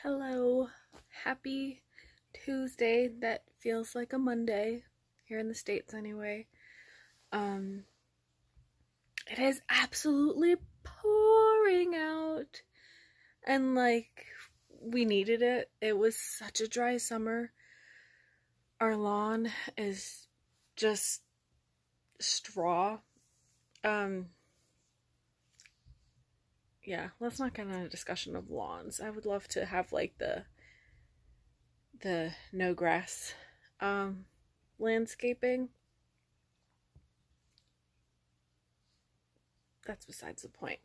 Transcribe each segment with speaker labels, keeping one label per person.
Speaker 1: Hello, happy Tuesday. That feels like a Monday here in the States anyway. It is absolutely pouring out, and we needed it. It was such a dry summer. Our lawn is just straw. Yeah, let's not get on a discussion of lawns. I would love to have the no grass landscaping. That's besides the point.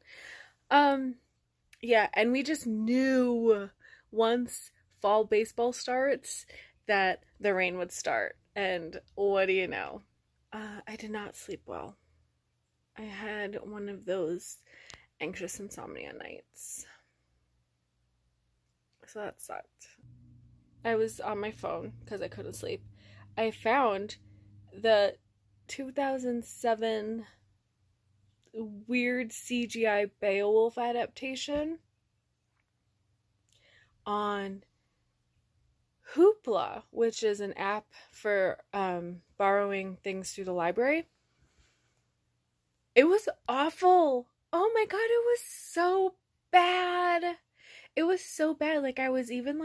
Speaker 1: Yeah, and we just knew once fall baseball starts that the rain would start. And what do you know? I did not sleep well. I had one of those anxious insomnia nights. So that sucked. I was on my phone because I couldn't sleep. I found the 2007 weird CGI Beowulf adaptation on Hoopla, which is an app for borrowing things through the library. It was awful. Oh my god, it was so bad. It was so bad. I was even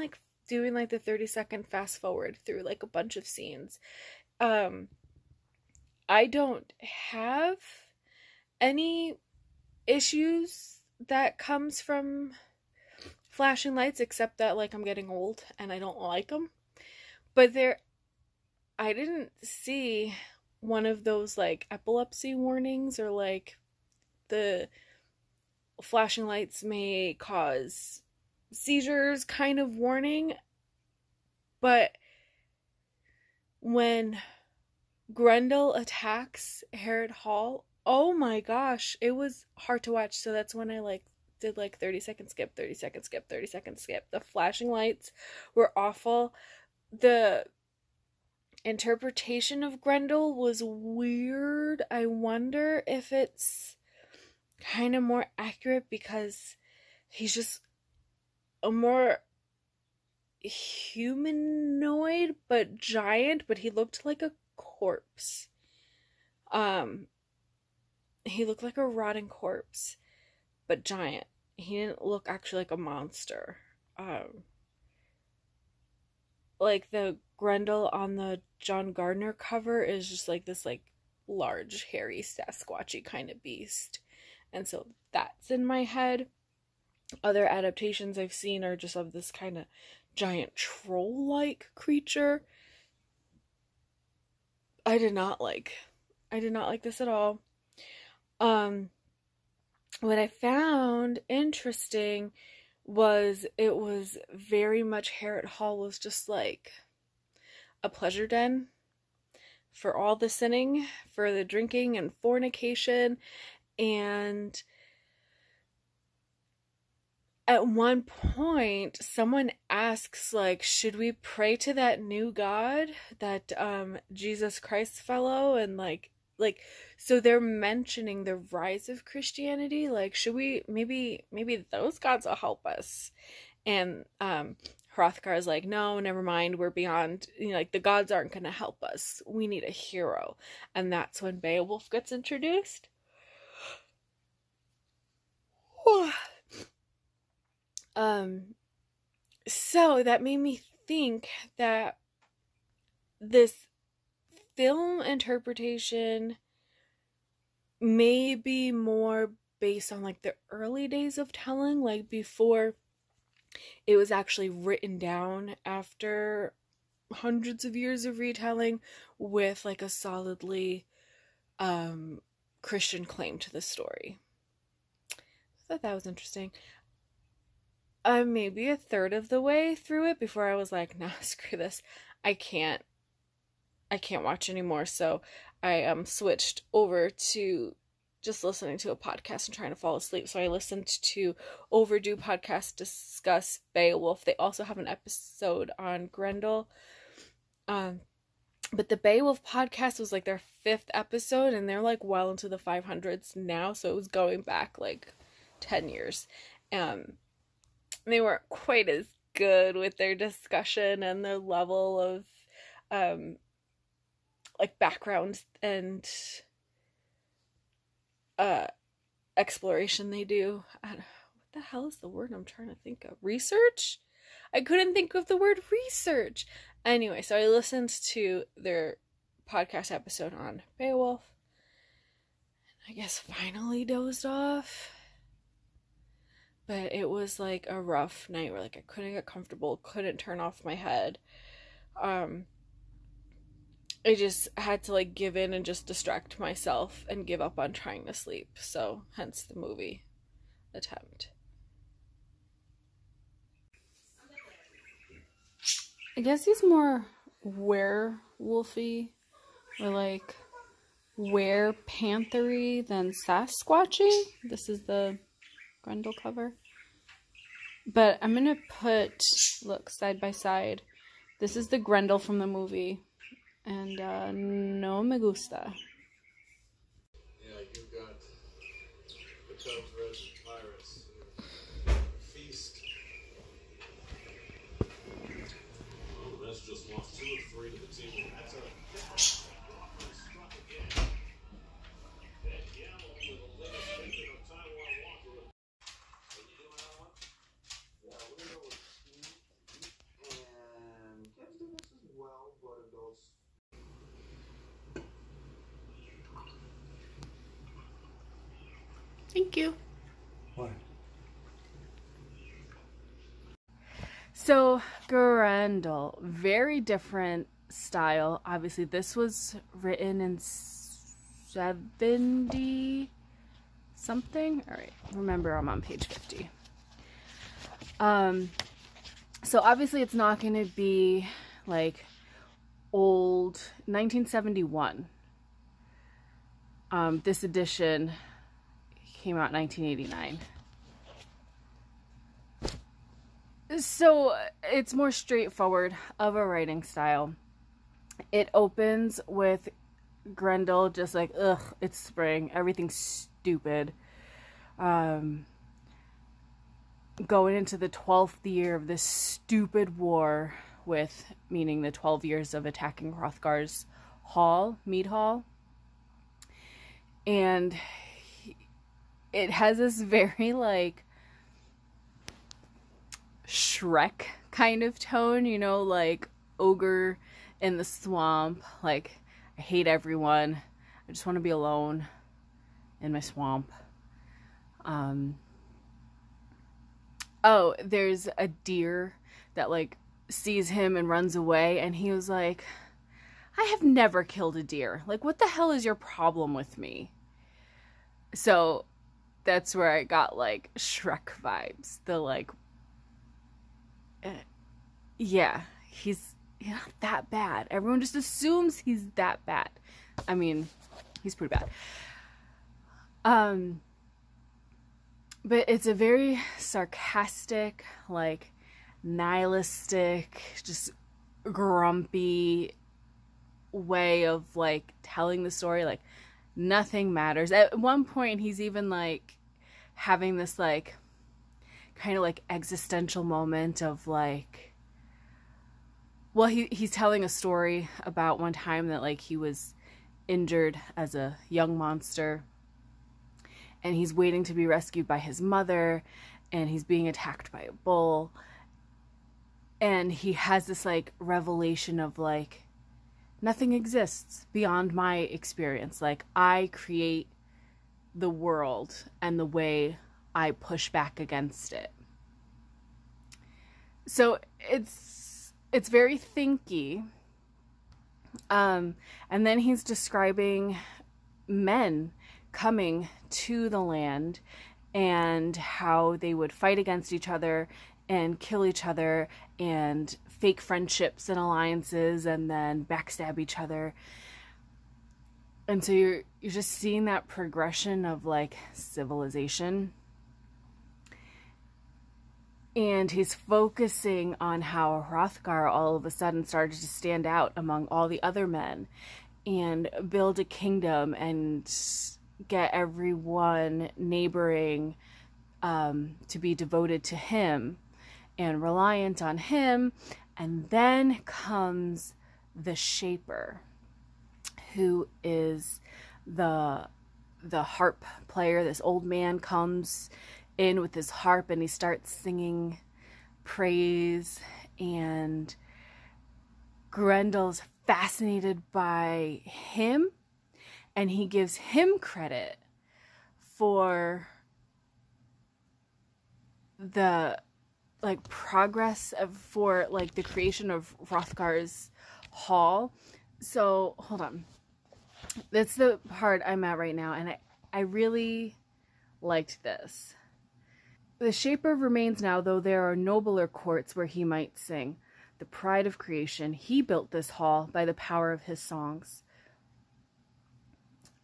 Speaker 1: doing the 30-second fast forward through a bunch of scenes. I don't have any issues that comes from flashing lights, except that I'm getting old and I don't like them. But I didn't see one of those epilepsy warnings or the flashing lights may cause seizures kind of warning. But when Grendel attacks Harriet Hall, oh my gosh, it was hard to watch. So that's when I did 30-second skip, 30-second skip, 30-second skip. The flashing lights were awful. The interpretation of Grendel was weird. I wonder if it's kind of more accurate because he's just a more humanoid but giant, but he looked like a corpse. He looked like a rotting corpse but giant. He didn't look actually like a monster. The Grendel on the John Gardner cover is just this large, hairy, Sasquatchy kind of beast. And so that's in my head. Other adaptations I've seen are just of this kind of giant troll-like creature. I did not like this at all. What I found interesting was it was very much Harriet Hall was just a pleasure den for all the sinning, for the drinking and fornication. And at one point someone asks should we pray to that new god, that Jesus Christ fellow? And so they're mentioning the rise of Christianity. Should we maybe those gods will help us? And Hrothgar is no, never mind, we're beyond, the gods aren't gonna help us, we need a hero. And that's when Beowulf gets introduced. So that made me think that this film interpretation may be more based on the early days of telling, before it was actually written down after hundreds of years of retelling with a solidly Christian claim to the story. I thought that was interesting. Maybe a third of the way through it before I was nah, screw this. I can't watch anymore. So I switched over to just listening to a podcast and trying to fall asleep. So I listened to Overdue Podcast discuss Beowulf. They also have an episode on Grendel. But the Beowulf podcast was their 5th episode, and they're well into the 500s now. So it was going back 10 years. They weren't quite as good with their discussion and their level of like background and exploration they do. What the hell is the word I'm trying to think of? Research? I couldn't think of the word research. Anyway, so I listened to their podcast episode on Beowulf. I guess finally dozed off. But it was like a rough night where like I couldn't get comfortable, couldn't turn off my head. I just had to like give in and just distract myself and give up on trying to sleep. So hence the movie attempt. I guess he's more werewolfy or like were-panthery than Sasquatchy. This is the Grendel cover. But I'm gonna put, look, side by side. This is the Grendel from the movie. And no me gusta.
Speaker 2: Yeah, you got the Cubs, Reds, and Pirates. Feast. Well, the Reds just lost 2 of 3 to the team. That's a struck again. That Gamble with a limit thinking of Taiwan Walker. Can you do another one? Yeah, we're gonna go with Steve. And Kev's doing this as well, but it goes.
Speaker 1: Thank you.
Speaker 2: What?
Speaker 1: So, Grendel, very different style. Obviously, this was written in 70 something. All right, remember I'm on page 50. So obviously it's not going to be like old 1971. This edition came out in 1989. So it's more straightforward of a writing style. It opens with Grendel just like, ugh, it's spring, everything's stupid. Going into the 12th year of this stupid war with, meaning the 12 years of attacking Hrothgar's mead hall. And it has this very like Shrek kind of tone, you know, like ogre in the swamp, like I hate everyone, I just want to be alone in my swamp. Oh, there's a deer that like sees him and runs away, and he was like, I have never killed a deer, like what the hell is your problem with me? So that's where I got like Shrek vibes. The like, yeah, he's not that bad. Everyone just assumes he's that bad. I mean, he's pretty bad. But it's a very sarcastic, like nihilistic, just grumpy way of like telling the story. Like nothing matters. At one point he's even like having this like kind of like existential moment of like, well, he's telling a story about one time that like he was injured as a young monster and he's waiting to be rescued by his mother and he's being attacked by a bull, and he has this like revelation of like, nothing exists beyond my experience. Like I create the world and the way I push back against it. So it's very thinky. And then he's describing men coming to the land and how they would fight against each other and kill each other and fake friendships and alliances and then backstab each other. And so you're just seeing that progression of like civilization. And he's focusing on how Hrothgar all of a sudden started to stand out among all the other men and build a kingdom and get everyone neighboring to be devoted to him. and reliant on him. And then comes the Shaper, who is the harp player. This old man comes in with his harp and he starts singing praise, and Grendel's fascinated by him, and he gives him credit for the progress for the creation of Hrothgar's hall. So hold on, that's the part I'm at right now, and I really liked this. The Shaper remains now, though there are nobler courts where he might sing. The pride of creation, he built this hall by the power of his songs.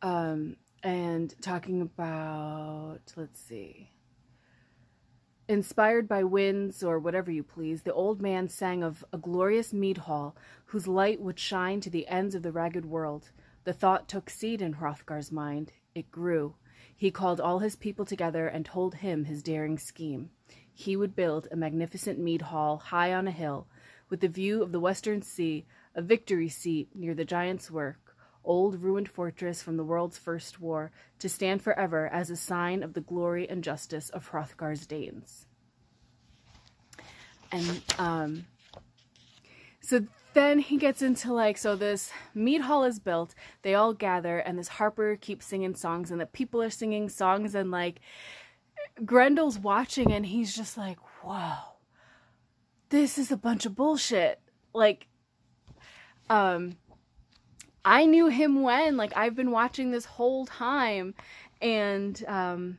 Speaker 1: And talking about, let's see, inspired by winds or whatever you please, the old man sang of a glorious mead hall whose light would shine to the ends of the ragged world. The thought took seed in Hrothgar's mind. It grew. He called all his people together and told him his daring scheme. He would build a magnificent mead hall high on a hill, with the view of the western sea, a victory seat near the giant's work, old ruined fortress from the world's first war, to stand forever as a sign of the glory and justice of Hrothgar's Danes. And so then he gets into so this mead hall is built, they all gather, and this harper keeps singing songs, and the people are singing songs, and Grendel's watching, and he's just like, whoa, this is a bunch of bullshit. I knew him when, I've been watching this whole time, and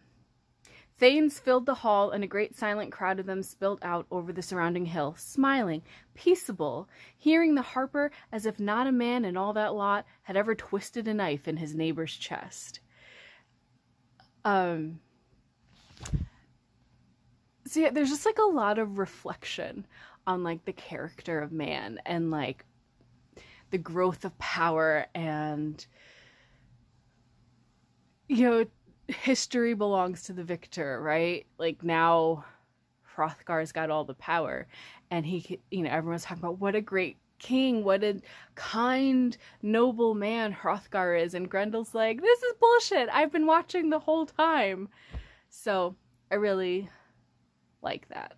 Speaker 1: thanes filled the hall, and a great silent crowd of them spilled out over the surrounding hill, smiling, peaceable, hearing the harper as if not a man in all that lot had ever twisted a knife in his neighbor's chest. So yeah, there's just a lot of reflection on the character of man, and the growth of power, and history belongs to the victor, right? Now Hrothgar's got all the power, and he, everyone's talking about what a great king, what a kind, noble man Hrothgar is, and Grendel's like, this is bullshit, I've been watching the whole time. So I really like that.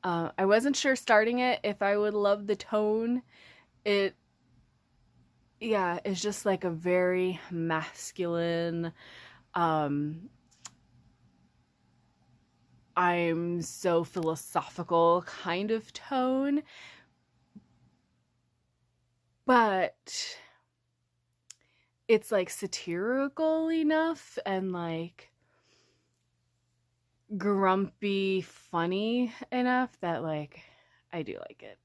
Speaker 1: I wasn't sure starting it if I would love the tone. It's just a very masculine, I'm so philosophical kind of tone, but it's satirical enough, and grumpy funny enough that I do like it.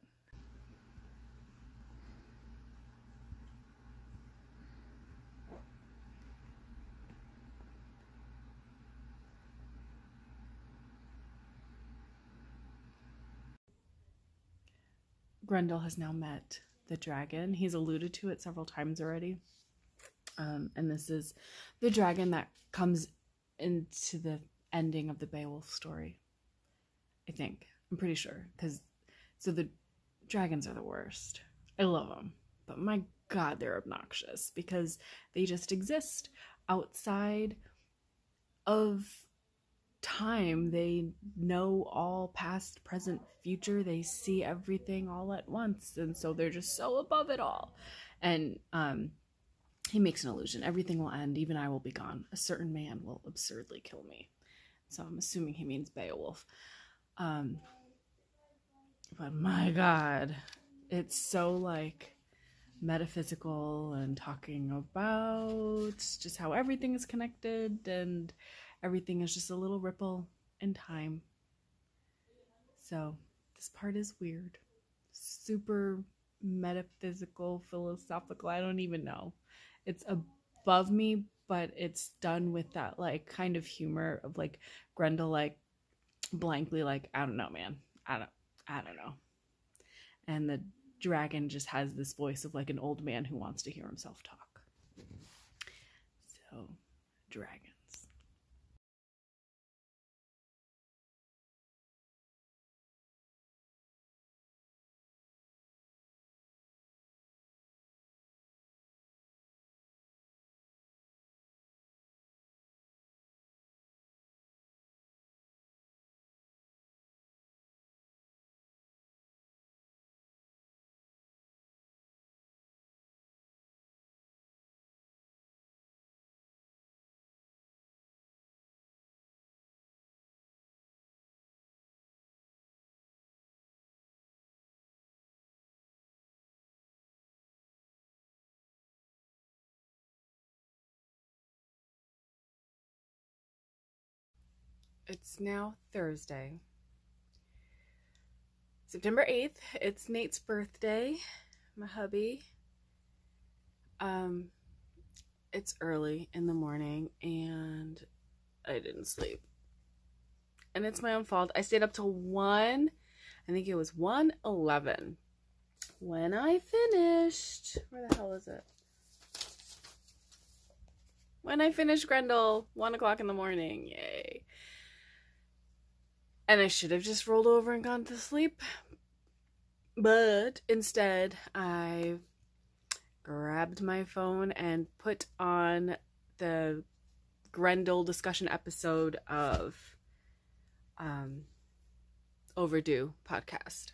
Speaker 1: Grendel has now met the dragon. He's alluded to it several times already. And this is the dragon that comes into the ending of the Beowulf story, I think. I'm pretty sure. So the dragons are the worst. I love them. But my God, they're obnoxious because they just exist outside of time. They know all past, present, future. They see everything all at once, and so they're just so above it all. And he makes an allusion: everything will end, even I will be gone. A certain man will absurdly kill me. So I'm assuming he means Beowulf. But my God, it's so metaphysical, and talking about just how everything is connected, and everything is just a little ripple in time. So this part is weird, super metaphysical, philosophical. I don't even know. It's above me, but it's done with that kind of humor of Grendel blankly I don't know, man. I don't know. And the dragon just has this voice of an old man who wants to hear himself talk. So, dragon. it's now Thursday, September 8th. It's Nate's birthday, my hubby. It's early in the morning and I didn't sleep. And it's my own fault. I stayed up till 1, I think it was 1:11. When I finished, where the hell is it? When I finished Grendel, 1 o'clock in the morning, yay. And I should have just rolled over and gone to sleep. But instead, I grabbed my phone and put on the Grendel discussion episode of Overdue podcast.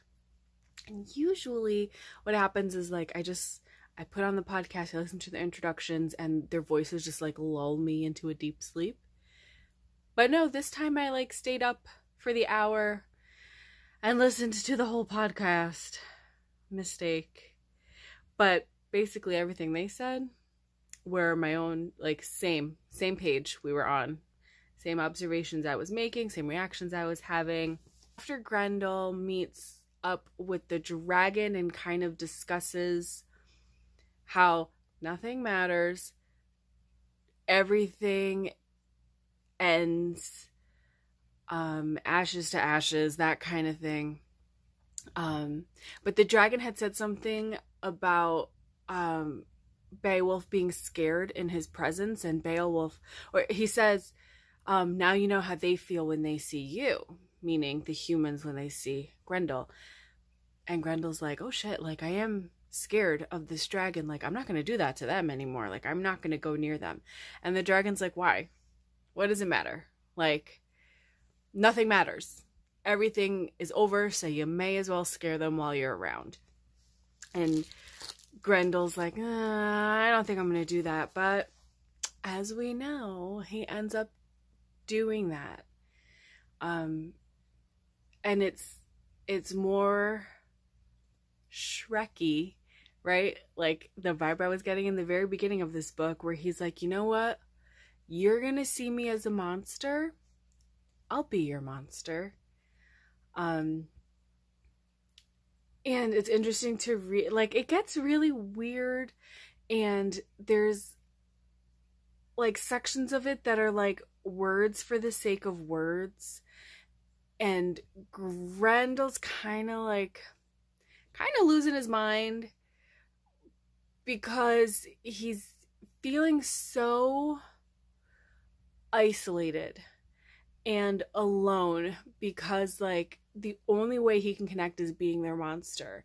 Speaker 1: And usually what happens is like I put on the podcast, I listen to the introductions, and their voices just like lull me into a deep sleep. But no, this time I like stayed up for the hour and listened to the whole podcast. Mistake. But basically everything they said were my own, like same page we were on. Same observations I was making, same reactions I was having. After Grendel meets up with the dragon and kind of discusses how nothing matters, everything ends, ashes to ashes, that kind of thing. But the dragon had said something about Beowulf being scared in his presence, and Beowulf, or he says, now you know how they feel when they see you, meaning the humans when they see Grendel. And Grendel's like, oh shit, like I am scared of this dragon, like I'm not gonna do that to them anymore, like I'm not gonna go near them. And the dragon's like, why? What does it matter? Like nothing matters. Everything is over, so you may as well scare them while you're around. And Grendel's like, I don't think I'm gonna do that. But as we know, he ends up doing that. And it's more Shreky, right? Like the vibe I was getting in the very beginning of this book, where he's like, you know what? You're gonna see me as a monster. I'll be your monster. And it's interesting to read, like it gets really weird, and there's like sections of it that are like words for the sake of words, and Grendel's kind of losing his mind because he's feeling so isolated and alone, because like the only way he can connect is being their monster,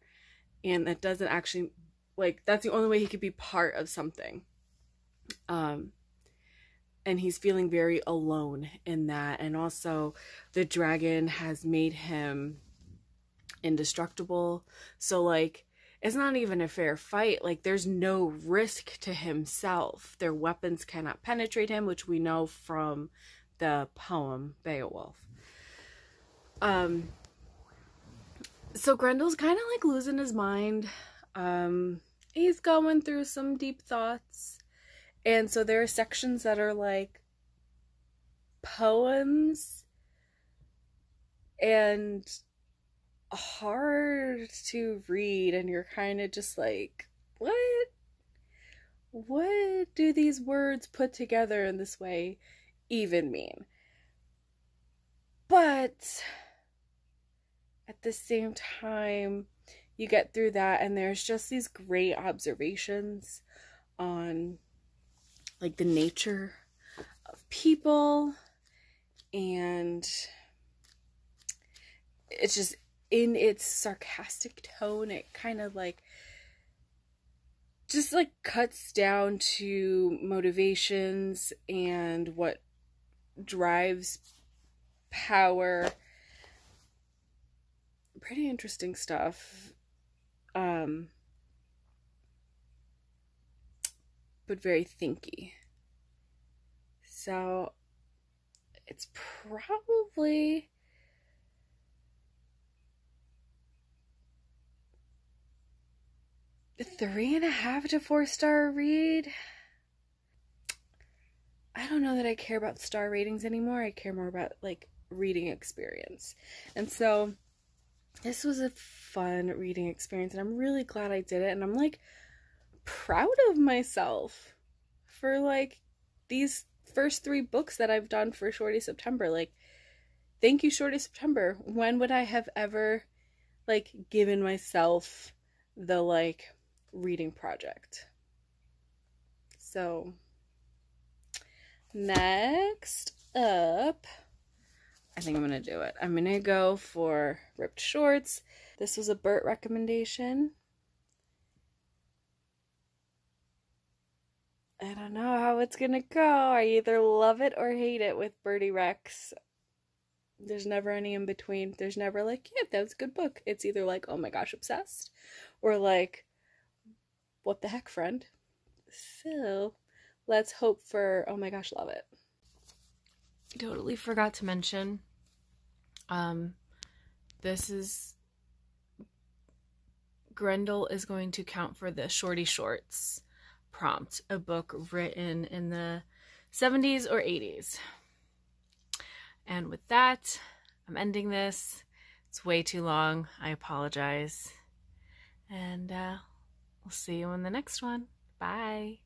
Speaker 1: and that doesn't actually, like that's the only way he could be part of something. And he's feeling very alone in that. And also the dragon has made him indestructible, so like it's not even a fair fight. Like there's no risk to himself. Their weapons cannot penetrate him, which we know from the poem Beowulf. So Grendel's kind of like losing his mind. He's going through some deep thoughts, and so there are sections that are like poems and hard to read, and you're kind of just like, what do these words put together in this way even mean? But at the same time, you get through that, and there's just these great observations on like the nature of people, and it's just in its sarcastic tone, it kind of like just like cuts down to motivations and what drives power. Pretty interesting stuff. But very thinky. So it's probably a 3.5 to 4 star read. I don't know that I care about star ratings anymore. I care more about like reading experience. And so this was a fun reading experience, and I'm really glad I did it. And I'm like proud of myself for like these first 3 books that I've done for Shorty September. Like, thank you, Shorty September. When would I have ever like given myself the like reading project? So next up, I think I'm gonna do it. I'm gonna go for Ripped Shorts. This was a Bert recommendation. I don't know how it's gonna go. I either love it or hate it with Bertie Rex. There's never any in between. There's never like, yeah, that was a good book. It's either like, oh my gosh, obsessed, or like, what the heck, friend? So let's hope for, oh my gosh, love it. Totally forgot to mention, this is, Grendel is going to count for the Shorty Shorts prompt, a book written in the 70s or 80s. And with that, I'm ending this. It's way too long. I apologize. And we'll see you in the next one. Bye.